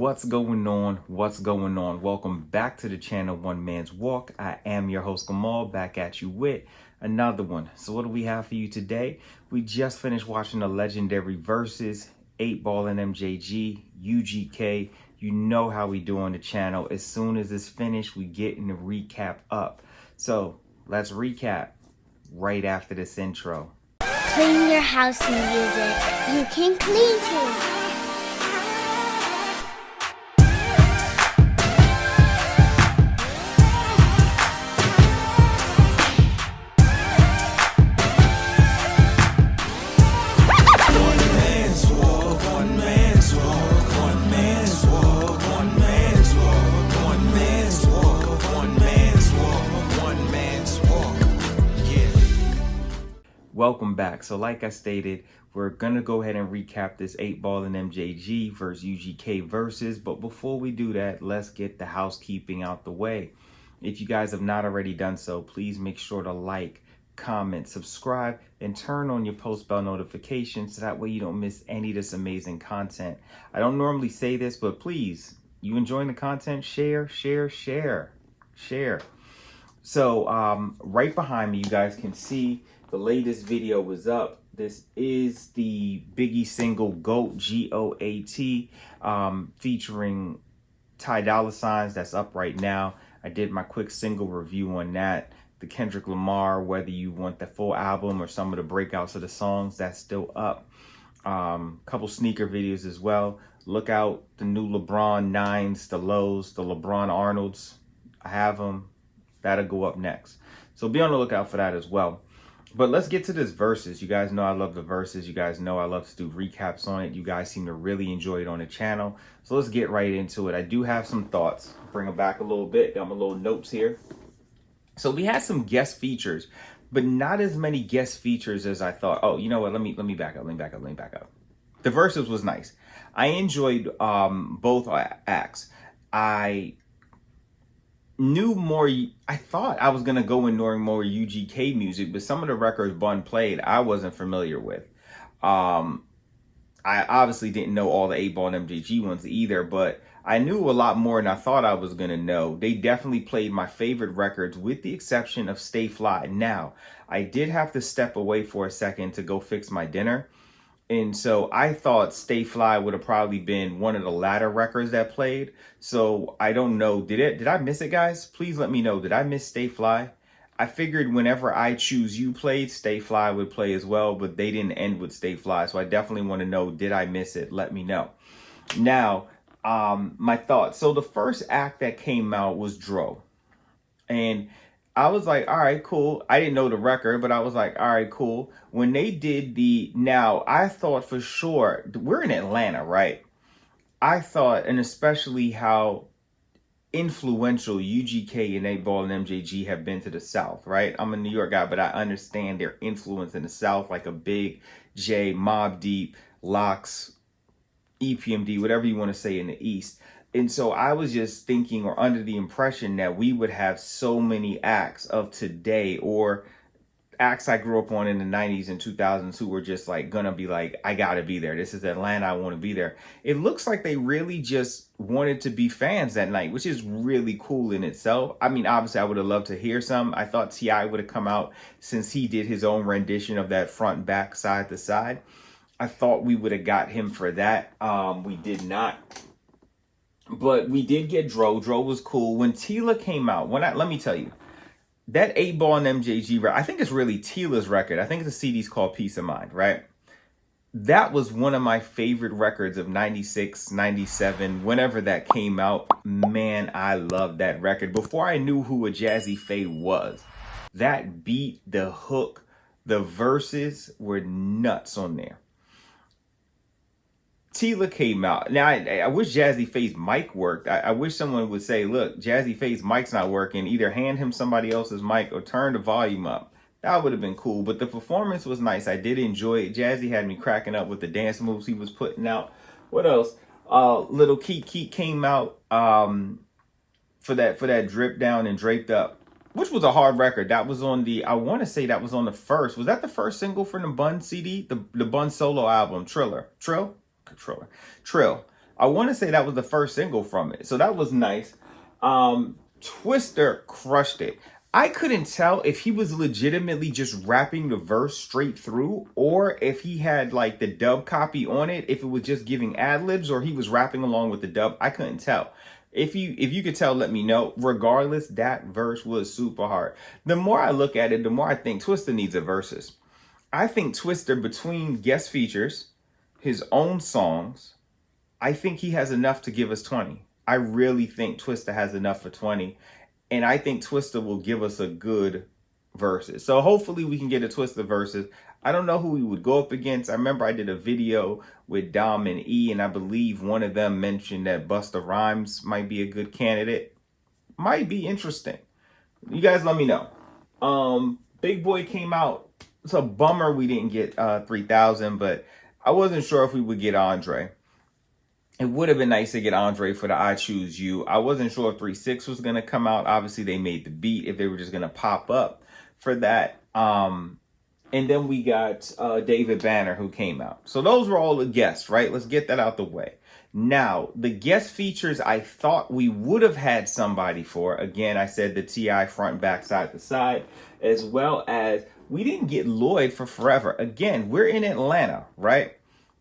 What's going on? What's going on? Welcome back to the channel One Man's Walk. I am your host Gamal, back at you with another one. So what do we have for you today? We just finished watching the legendary Verzuz, 8Ball and MJG, UGK. You know how we do on the channel. As soon as it's finished, we get in the recap up. So let's recap right after this intro. Clean your house music. You can clean too. Welcome back. So like I stated, we're going to go ahead and recap this 8Ball and MJG versus UGK Verzuz. But before we do that, let's get the housekeeping out the way. If you guys have not already done so, please make sure to like, comment, subscribe, and turn on your post bell notifications so that way you don't miss any of this amazing content. I don't normally say this, but please, you enjoying the content? Share. So right behind me, you guys can see the latest video was up. This is the Biggie single GOAT, G-O-A-T, featuring Ty Dolla $igns. That's up right now. I did my quick single review on that. The Kendrick Lamar, whether you want the full album or some of the breakouts of the songs, that's still up. Couple sneaker videos as well. Look out the new LeBron 9s, the lows, the LeBron Arnolds. I have them. That'll go up next. So be on the lookout for that as well. But let's get to this Verzuz. You guys know I love the Verzuz. You guys know I love to do recaps on it. You guys seem to really enjoy it on the channel. So let's get right into it. I do have some thoughts. Bring them back a little bit. Got my little notes here. So we had some guest features, but not as many guest features as I thought. Oh, you know what? Let me back up. The Verzuz was nice. I enjoyed both acts. I knew more. I thought I was gonna go in knowing more UGK music, but some of the records Bun played I wasn't familiar with. I obviously didn't know all the 8Ball and MJG ones either, but I knew a lot more than I thought I was gonna know. They definitely played my favorite records with the exception of Stay Fly. Now, I did have to step away for a second to go fix my dinner. And so I thought Stay Fly would have probably been one of the latter records that played. So I don't know. Did I miss it, guys? Please let me know. Did I miss Stay Fly? I figured whenever I Choose You played, Stay Fly would play as well, but they didn't end with Stay Fly. So I definitely want to know, did I miss it? Let me know. Now, my thoughts. So the first act that came out was Dro. And I was like, all right, cool. I didn't know the record, but I was like, all right, cool. When they did now, I thought for sure, we're in Atlanta, right? I thought, and especially how influential UGK and 8Ball and MJG have been to the South, right? I'm a New York guy, but I understand their influence in the South, like a Big J, Mobb Deep, Lox, EPMD, whatever you want to say in the East. And so I was just thinking or under the impression that we would have so many acts of today or acts I grew up on in the 90s and 2000s who were just like gonna be like, I gotta be there. This is Atlanta. I want to be there. It looks like they really just wanted to be fans that night, which is really cool in itself. I mean, obviously I would have loved to hear some. I thought T.I. would have come out since he did his own rendition of that front and back, side to side. I thought we would have got him for that. We did not. But we did get Dro. Dro was cool. When Tila came out, let me tell you, that 8Ball and MJG, I think it's really Tila's record. I think the CD's called Peace of Mind, right? That was one of my favorite records of 96, 97, whenever that came out. Man, I loved that record. Before I knew who a Jazzy Faye was, that beat, the hook, the verses were nuts on there. Tila came out. Now, I wish Jazzy Faye's mic worked. I wish someone would say, look, Jazzy Faye's mic's not working. Either hand him somebody else's mic or turn the volume up. That would have been cool. But the performance was nice. I did enjoy it. Jazzy had me cracking up with the dance moves he was putting out. What else? Little Keek came out for that Drip Down and Draped Up, which was a hard record. That was on I want to say that was on the first. Was that the first single from the Bun CD? The Bun solo album, Trill. I want to say that was the first single from it. So that was nice. Twister crushed it. I couldn't tell if he was legitimately just rapping the verse straight through, or if he had like the dub copy on it, if it was just giving ad libs, or he was rapping along with the dub. I couldn't tell. If you could tell, let me know. Regardless, that verse was super hard. The more I look at it, the more I think Twister needs a versus. I think Twister, between guest features, his own songs, I think he has enough to give us 20. I really think Twister has enough for 20. And I think Twister will give us a good versus. So hopefully we can get a Twister versus. I don't know who he would go up against. I remember I did a video with Dom and E, and I believe one of them mentioned that Busta Rhymes might be a good candidate. Might be interesting. You guys let me know. Big Boy came out. It's a bummer we didn't get 3000, but I wasn't sure if we would get Andre. It would have been nice to get Andre for the I Choose You. I wasn't sure if 3-6 was going to come out. Obviously, they made the beat, if they were just going to pop up for that. And then we got David Banner, who came out. So those were all the guests, right? Let's get that out the way. Now, the guest features I thought we would have had somebody for. Again, I said the T.I. front, back, side to side, as well as we didn't get Lloyd for Forever. Again, we're in Atlanta, right?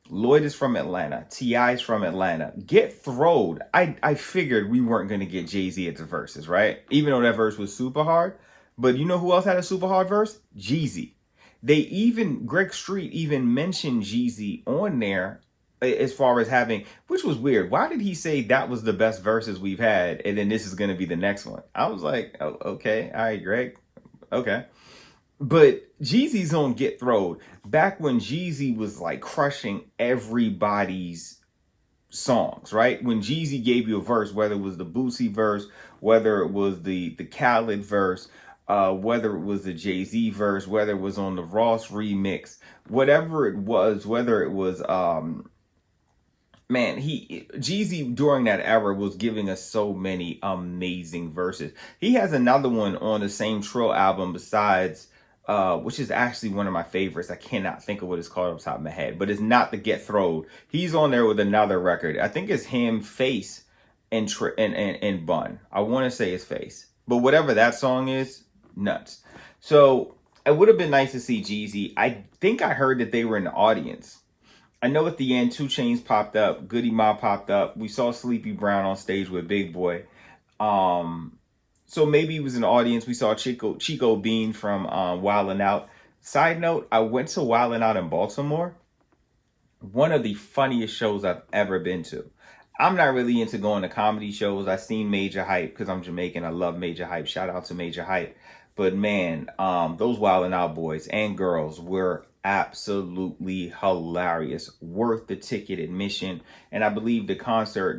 Lloyd is from Atlanta. T.I.'s from Atlanta. Get Throwed. I figured we weren't going to get Jay-Z at the verses, right? Even though that verse was super hard. But you know who else had a super hard verse? Jeezy. Greg Street even mentioned Jeezy on there as far as having, which was weird. Why did he say that was the best verses we've had, and then this is going to be the next one? I was like, oh, okay. All right, Greg. Okay. But Jeezy's on Get Throwed. Back when Jeezy was like crushing everybody's songs, right? When Jeezy gave you a verse, whether it was the Boosie verse, whether it was the Khaled verse, whether it was the Jay-Z verse, whether it was on the Ross remix, whatever it was, whether it was Jeezy during that era was giving us so many amazing verses. He has another one on the same Trill album besides which is actually one of my favorites. I cannot think of what it's called off the top of my head, but it's not the Get Throwed. He's on there with another record. I think it's him, Face, and Bun. I want to say it's Face, but whatever that song is, nuts. So it would have been nice to see Jeezy. I think I heard that they were in the audience. I know at the end, 2 Chainz popped up, Goody Mob popped up. We saw Sleepy Brown on stage with Big Boy. So maybe he was in the audience. We saw Chico Bean from Wildin' Out. Side note, I went to Wildin' Out in Baltimore. One of the funniest shows I've ever been to. I'm not really into going to comedy shows. I've seen Major Hype because I'm Jamaican. I love Major Hype. Shout out to Major Hype. But man, those Wildin' Out boys and girls were absolutely hilarious. Worth the ticket admission. And I believe the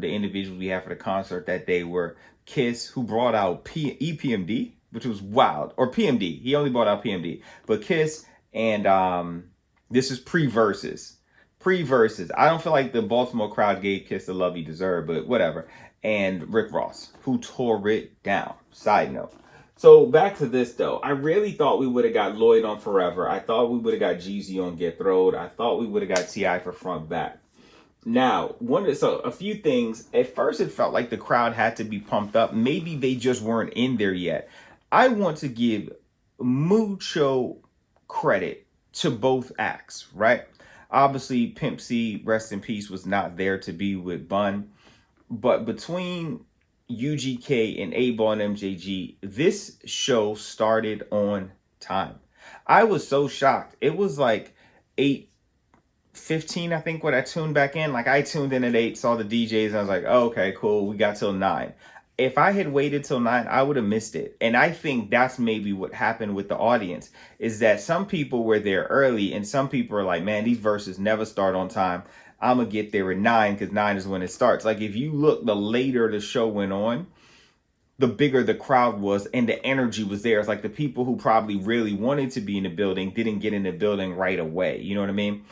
individuals we had for the concert that day were Kiss, who brought out EPMD, which was wild, or PMD. He only brought out PMD, but Kiss, and this is pre-verses. I don't feel like the Baltimore crowd gave Kiss the love he deserved, but whatever. And Rick Ross, who tore it down. Side note. So back to this though, I really thought we would have got Lloyd on Forever. I thought we would have got Jeezy on Get Throwed. I thought we would have got T.I. for Front Back. Now, a few things. At first, it felt like the crowd had to be pumped up. Maybe they just weren't in there yet. I want to give mucho credit to both acts, right? Obviously, Pimp C, rest in peace, was not there to be with Bun. But between UGK and Eightball and MJG, this show started on time. I was so shocked. It was like 8:15, I think, when I tuned back in. Like, I tuned in at 8, saw the DJs, and I was like, oh, okay, cool. We got till 9. If I had waited till 9, I would have missed it. And I think that's maybe what happened with the audience, is that some people were there early, and some people are like, man, these verses never start on time. I'm going to get there at 9 because 9 is when it starts. Like, if you look, the later the show went on, the bigger the crowd was and the energy was there. It's like the people who probably really wanted to be in the building didn't get in the building right away. You know what I mean?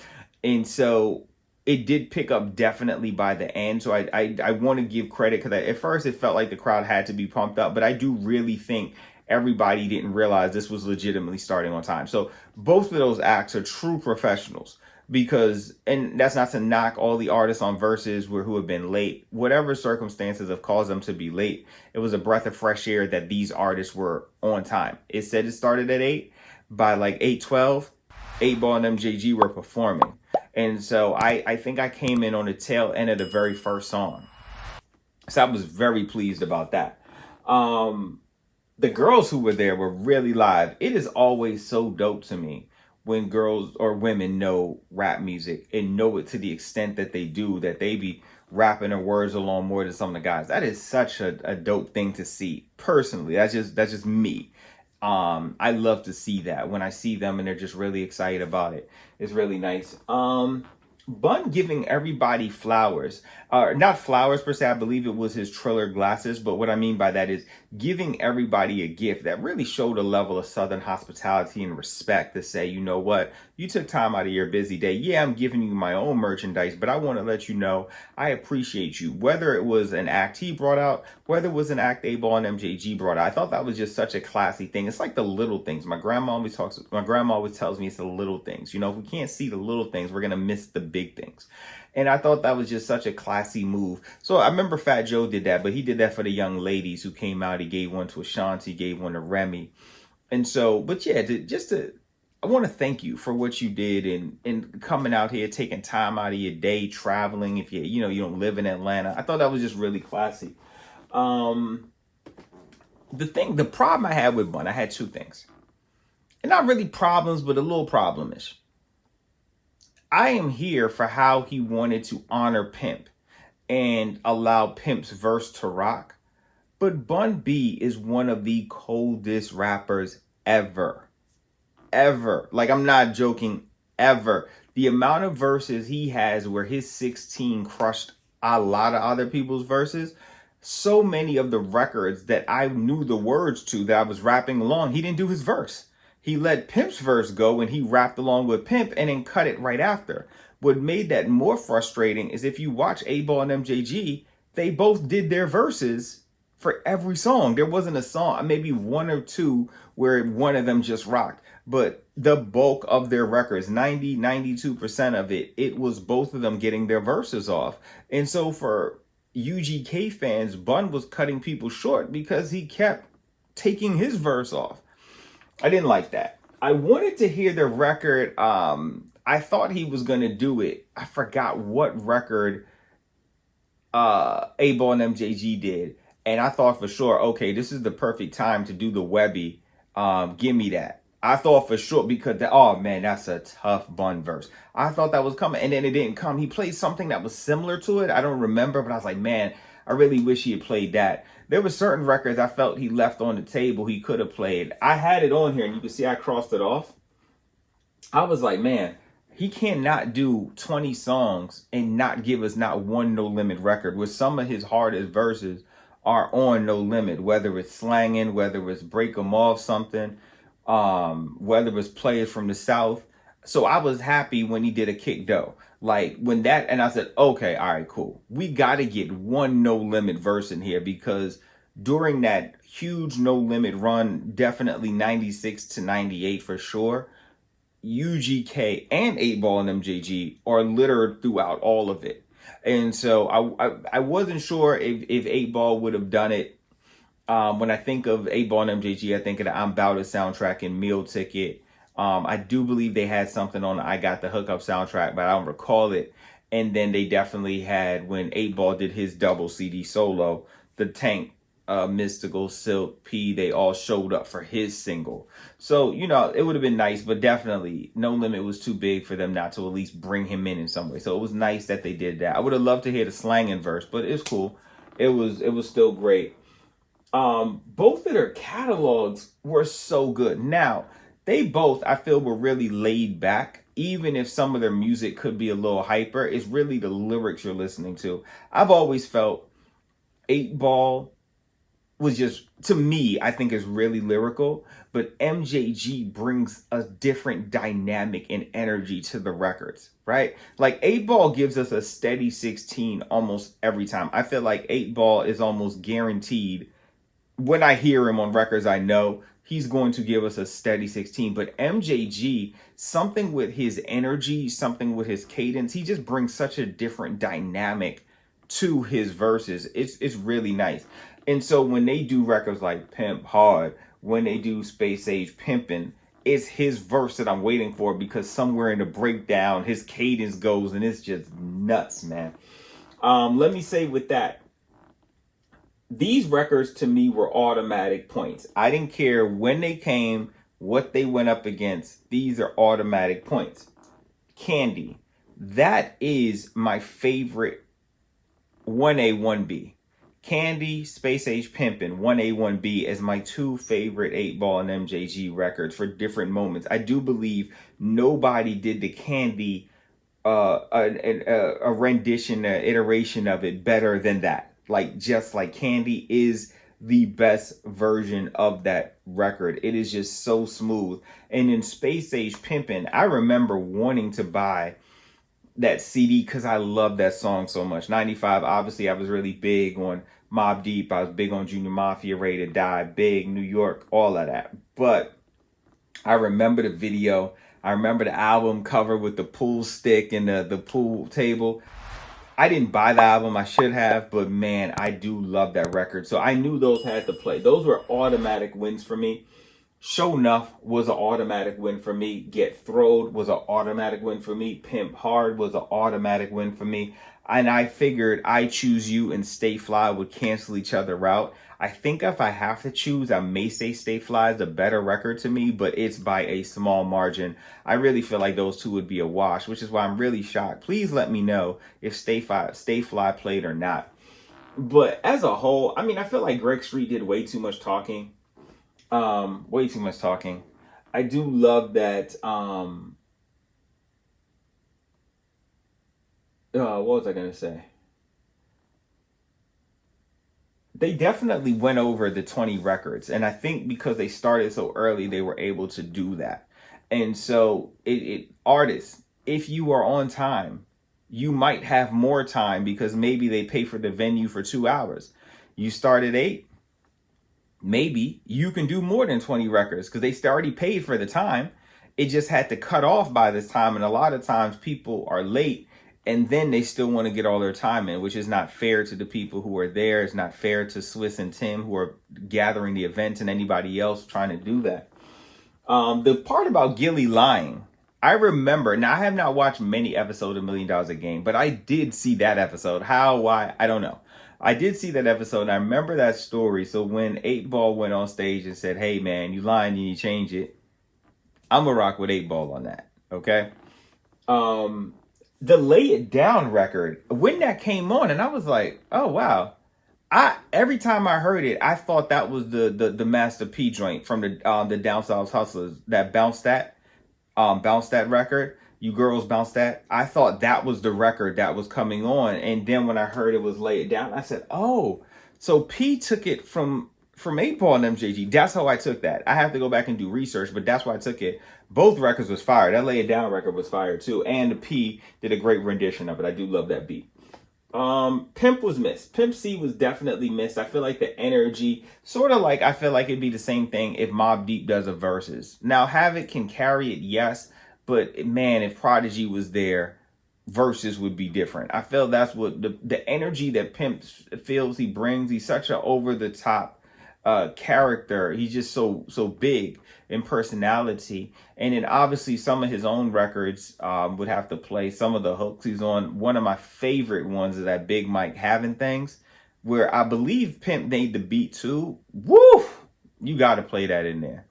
And so it did pick up definitely by the end. So I want to give credit, because at first it felt like the crowd had to be pumped up. But I do really think everybody didn't realize this was legitimately starting on time. So both of those acts are true professionals. because, and that's not to knock all the artists on Versus who have been late. Whatever circumstances have caused them to be late, it was a breath of fresh air that these artists were on time. It said it started at 8. By like 8:12, 8Ball and MJG were performing. And so I think I came in on the tail end of the very first song. So I was very pleased about that. The girls who were there were really live. It is always so dope to me when girls or women know rap music and know it to the extent that they do, that they be rapping their words along more than some of the guys. That is such a dope thing to see. Personally, that's just me. I love to see that when I see them and they're just really excited about it. It's really nice. Bun giving everybody flowers, not flowers per se. I believe it was his Triller glasses. But what I mean by that is giving everybody a gift that really showed a level of Southern hospitality and respect to say, you know what, you took time out of your busy day. Yeah, I'm giving you my own merchandise, but I want to let you know I appreciate you. Whether it was an act he brought out, whether it was an act 8Ball and MJG brought out, I thought that was just such a classy thing. It's like the little things. My grandma always tells me it's the little things. You know, if we can't see the little things, we're going to miss the big things. And I thought that was just such a classy move. So I remember Fat Joe did that, but he did that for the young ladies who came out. He gave one to Ashanti, gave one to Remy. And so, but yeah, I want to thank you for what you did and coming out here, taking time out of your day, traveling. If you don't live in Atlanta, I thought that was just really classy. The problem I had with Bun, I had two things. And not really problems, but a little problemish. I am here for how he wanted to honor Pimp and allow Pimp's verse to rock. But Bun B is one of the coldest rappers ever. Ever. Like, I'm not joking, ever. The amount of verses he has where his 16 crushed a lot of other people's verses. So many of the records that I knew the words to that I was rapping along, he didn't do his verse. He let Pimp's verse go and he rapped along with Pimp and then cut it right after. What made that more frustrating is if you watch 8Ball and MJG, they both did their verses for every song. There wasn't a song, maybe one or two, where one of them just rocked. But the bulk of their records, 92% of it, it was both of them getting their verses off. And so for UGK fans, Bun was cutting people short because he kept taking his verse off. I didn't like that. I wanted to hear the record. I thought he was going to do it. I forgot what record 8Ball and MJG did. And I thought for sure, okay, this is the perfect time to do the Webby. Give me that. I thought for sure because, oh man, that's a tough Bun verse. I thought that was coming and then it didn't come. He played something that was similar to it. I don't remember, but I was like, man, I really wish he had played that. There were certain records I felt he left on the table he could have played. I had it on here and you can see I crossed it off. I was like, man, he cannot do 20 songs and not give us not one No Limit record where some of his hardest verses are on No Limit, whether it's slanging, whether it's break 'em off something, whether it's players from the South. So I was happy when he did a Kick Dough. Like when that, and I said, okay, all right, cool. We got to get one No Limit verse in here because during that huge No Limit run, definitely 96 to 98 for sure, UGK and 8Ball and MJG are littered throughout all of it. And so I wasn't sure if 8Ball would have done it. When I think of 8Ball and MJG, I think of the I'm Bout It soundtrack and Meal Ticket. I do believe they had something on the I Got the Hookup soundtrack, but I don't recall it. And then they definitely had, when 8Ball did his double CD solo, the Tank, Mystical, Silk, P, they all showed up for his single. So, you know, it would have been nice, but definitely No Limit was too big for them not to at least bring him in some way. So it was nice that they did that. I would have loved to hear the slanging verse, but it's cool. It was still great. Both of their catalogs were so good. Now, they both, I feel, were really laid back. Even if some of their music could be a little hyper, it's really the lyrics you're listening to. I've always felt 8Ball was just, to me, I think is really lyrical, but MJG brings a different dynamic and energy to the records, right? Like 8Ball gives us a steady 16 almost every time. I feel like 8Ball is almost guaranteed when I hear him on records, I know he's going to give us a steady 16. But MJG, something with his energy, something with his cadence, he just brings such a different dynamic to his verses. It's really nice. And so when they do records like Pimp Hard, when they do Space Age Pimpin', it's his verse that I'm waiting for, because somewhere in the breakdown, his cadence goes and it's just nuts, man. Let me say with that, these records to me were automatic points. I didn't care when they came, what they went up against. These are automatic points. Candy, that is my favorite 1A, 1B. Candy, Space Age Pimpin', 1A, 1B as my two favorite 8Ball and MJG records for different moments. I do believe nobody did the Candy a rendition, an iteration of it better than that. Like, just like Candy is the best version of that record. It is just so smooth. And in Space Age Pimpin', I remember wanting to buy that CD because I love that song so much. 95, obviously, I was really big on Mobb Deep. I was big on Junior Mafia, Ready to Die, Big, New York, all of that. But I remember the video. I remember the album cover with the pool stick and the pool table. I didn't buy the album. I should have, but man, I do love that record. So I knew those had to play. Those were automatic wins for me. Show Enough was an automatic win for me. Get Throwed was an automatic win for me. Pimp Hard was an automatic win for me. And I figured I Choose You and Stay Fly would cancel each other out. I think if I have to choose, I may say Stay Fly is a better record to me, but it's by a small margin. I really feel like those two would be a wash, which is why I'm really shocked. Please let me know if Stay Fly played or not. But as a whole, I mean, I feel like Greg Street did way too much talking. Way too much talking. I do love that. What was I gonna say? They definitely went over the 20 records, and I think because they started so early, they were able to do that. And so, artists, if you are on time, you might have more time because maybe they pay for the venue for 2 hours. You start at 8. Maybe you can do more than 20 records because they already paid for the time. It just had to cut off by this time. And a lot of times people are late and then they still want to get all their time in, which is not fair to the people who are there. It's not fair to Swiss and Tim who are gathering the event and anybody else trying to do that. The part about Gilly lying, I remember, now I have not watched many episodes of $1 Million a Game, but I did see that episode. How, why, I don't know. I did see that episode and I remember that story. So when 8Ball went on stage and said, hey man, you lying, you need to change it, I'm gonna rock with 8Ball on that. Okay. The Lay It Down record, when that came on, and I was like, oh wow. Every time I heard it, I thought that was the Master P joint from the Down South Hustlers, that Bounce That record. You Girls Bounce That. I thought that was the record that was coming on. And then when I heard it was Lay It Down, I said, oh, so P took it from 8Ball and MJG. That's how I took that. I have to go back and do research, but that's why I took it. Both records was fire. That Lay It Down record was fire too. And the P did a great rendition of it. I do love that beat. Pimp was missed. Pimp C was definitely missed. I feel like the energy, sort of like, I feel like it'd be the same thing if Mobb Deep does a versus. Now, Havoc can carry it, yes. But man, if Prodigy was there, verses would be different. I feel that's what the energy that Pimp feels he brings. He's such an over the top character. He's just so big in personality. And then obviously some of his own records would have to play. Some of the hooks he's on. One of my favorite ones is that Big Mike Having Things, where I believe Pimp made the beat too. Woo! You got to play that in there.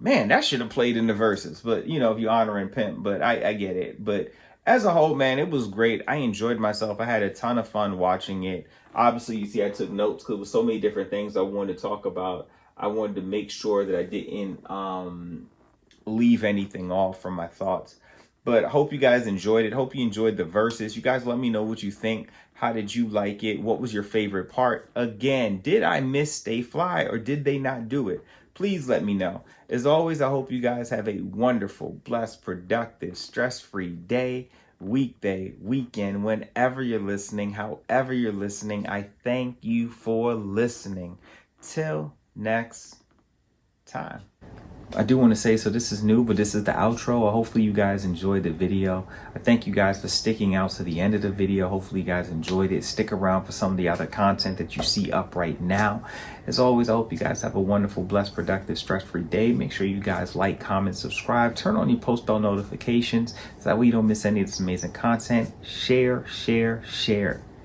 Man, that should have played in the verses, but you know, if you're honoring Pimp, but I get it. But as a whole, man, it was great. I enjoyed myself. I had a ton of fun watching it. Obviously, you see, I took notes because there was so many different things I wanted to talk about. I wanted to make sure that I didn't leave anything off from my thoughts. But I hope you guys enjoyed it. Hope you enjoyed the verses. You guys let me know what you think. How did you like it? What was your favorite part? Again, did I miss Stay Fly or did they not do it? Please let me know. As always, I hope you guys have a wonderful, blessed, productive, stress-free day, weekday, weekend, whenever you're listening, however you're listening. I thank you for listening. Till next time. I do want to say, so this is new, but this is the outro. Hopefully you guys enjoyed the video. I thank you guys for sticking out to the end of the video. Hopefully you guys enjoyed it. Stick around for some of the other content that you see up right now. As always, I hope you guys have a wonderful, blessed, productive, stress-free day. Make sure you guys like, comment, subscribe, turn on your post bell notifications so that way you don't miss any of this amazing content. Share, share, share.